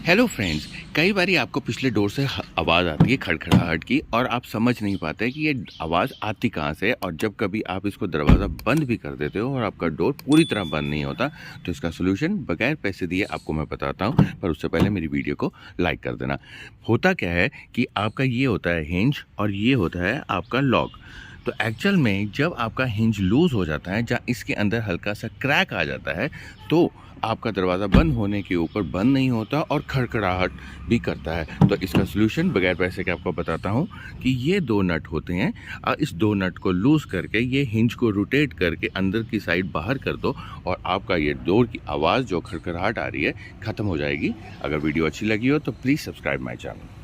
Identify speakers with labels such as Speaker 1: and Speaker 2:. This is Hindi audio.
Speaker 1: Hello friends. कई बारी आपको पिछले डोर से आवाज़ आती है खड़खड़ाहट की और आप समझ नहीं पाते कि ये आवाज़ आती कहाँ से है। और जब कभी आप इसको दरवाज़ा बंद भी कर देते हो और आपका डोर पूरी तरह बंद नहीं होता, तो इसका सोल्यूशन बगैर पैसे दिए आपको मैं बताता हूँ। पर उससे पहले मेरी वीडियो को लाइक कर देना। होता क्या है कि आपका ये होता है हिंज और ये होता है आपका लॉक। तो एक्चुअल में जब आपका हिंज लूज़ हो जाता है, जहाँ इसके अंदर हल्का सा क्रैक आ जाता है, तो आपका दरवाज़ा बंद होने के ऊपर बंद नहीं होता और खड़खड़ाहट भी करता है। तो इसका सलूशन बगैर पैसे के आपको बताता हूँ कि ये दो नट होते हैं। इस दो नट को लूज़ करके ये हिंज को रोटेट करके अंदर की साइड बाहर कर दो और आपका ये डोर की आवाज़ जो खड़खड़ाहट आ रही है ख़त्म हो जाएगी। अगर वीडियो अच्छी लगी हो तो प्लीज़ सब्सक्राइब माई चैनल।